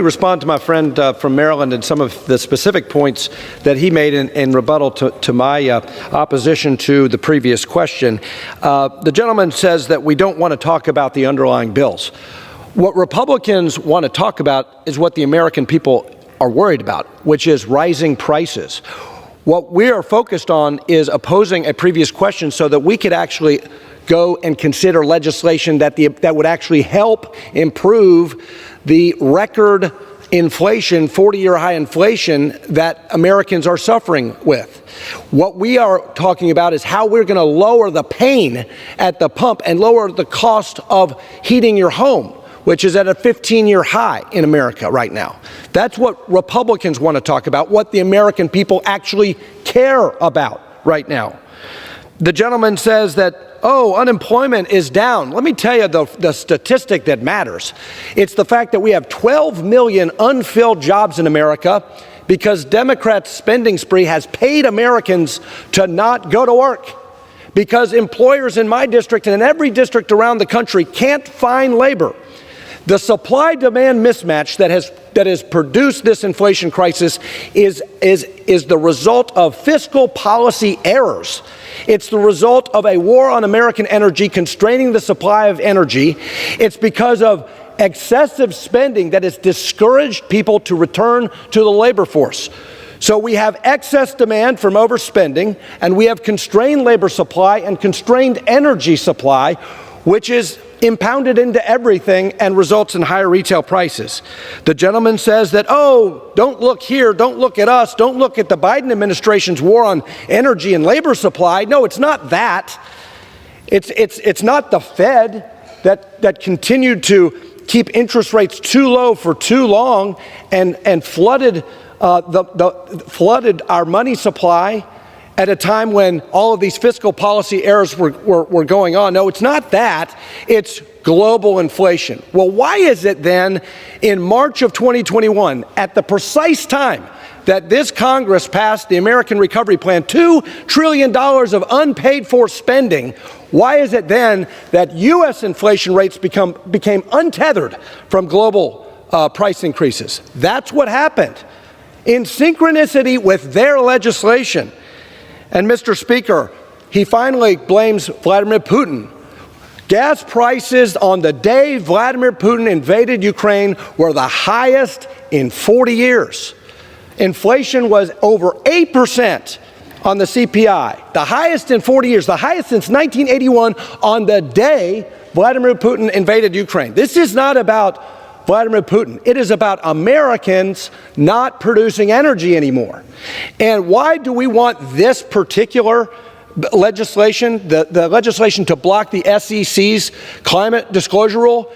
Respond to my friend from Maryland and some of the specific points that he made in rebuttal to my opposition to the previous question. The gentleman says that we don't want to talk about the underlying bills. What Republicans want to talk about is what the American people are worried about, which is rising prices. What we are focused on is opposing a previous question so that we could actually go and consider legislation that would actually help improve the record inflation, 40-year high inflation that Americans are suffering with. What we are talking about is how we're going to lower the pain at the pump and lower the cost of heating your home, which is at a 15-year high in America right now. That's what Republicans want to talk about, what the American people actually care about right now. The gentleman says that, oh, unemployment is down. Let me tell you the statistic that matters. It's the fact that we have 12 million unfilled jobs in America because Democrats' spending spree has paid Americans to not go to work. Because employers in my district and in every district around the country can't find labor. The supply-demand mismatch that has produced this inflation crisis is the result of fiscal policy errors. It's the result of a war on American energy constraining the supply of energy. It's because of excessive spending that has discouraged people to return to the labor force. So we have excess demand from overspending, and we have constrained labor supply and constrained energy supply, which is impounded into everything and results in higher retail prices. The gentleman says that, oh, don't look here, don't look at us, don't look at the Biden administration's war on energy and labor supply. No, it's not that. It's not the Fed that continued to keep interest rates too low for too long and flooded our money supply at a time when all of these fiscal policy errors were going on. No, it's not that. It's global inflation. Well, why is it then in March of 2021, at the precise time that this Congress passed the American Recovery Plan, $2 trillion of unpaid for spending, why is it then that U.S. inflation rates became untethered from global price increases? That's what happened in synchronicity with their legislation. And Mr. Speaker, he finally blames Vladimir Putin. Gas prices on the day Vladimir Putin invaded Ukraine were the highest in 40 years. Inflation was over 8% on the CPI, the highest in 40 years, the highest since 1981 on the day Vladimir Putin invaded Ukraine. This is not about Vladimir Putin. It is about Americans not producing energy anymore. And why do we want this particular legislation, the legislation to block the SEC's climate disclosure rule?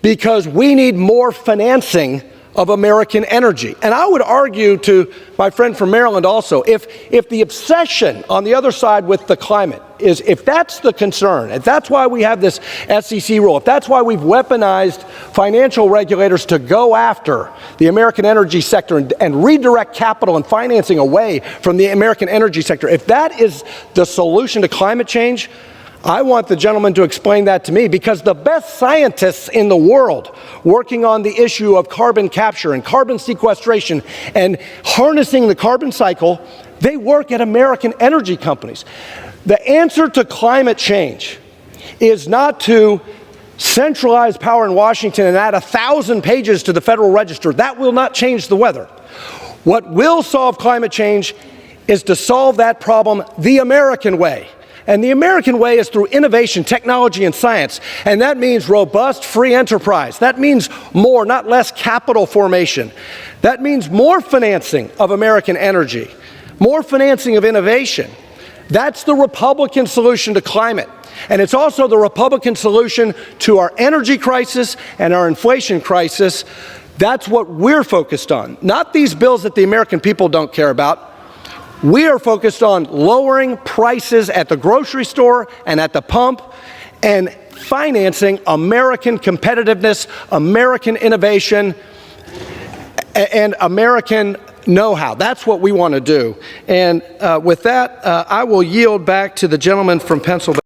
Because we need more financing of American energy. And I would argue to my friend from Maryland also, if the obsession on the other side with the climate is, if that's the concern, if that's why we have this SEC rule, if that's why we've weaponized financial regulators to go after the American energy sector and redirect capital and financing away from the American energy sector, if that is the solution to climate change, I want the gentleman to explain that to me, because the best scientists in the world working on the issue of carbon capture and carbon sequestration and harnessing the carbon cycle, they work at American energy companies. The answer to climate change is not to centralize power in Washington and add 1,000 pages to the Federal Register. That will not change the weather. What will solve climate change is to solve that problem the American way. And the American way is through innovation, technology, and science. And that means robust free enterprise. That means more, not less, capital formation. That means more financing of American energy, more financing of innovation. That's the Republican solution to climate. And it's also the Republican solution to our energy crisis and our inflation crisis. That's what we're focused on, not these bills that the American people don't care about. We are focused on lowering prices at the grocery store and at the pump and financing American competitiveness, American innovation, and American know-how. That's what we want to do. And with that, I will yield back to the gentleman from Pennsylvania.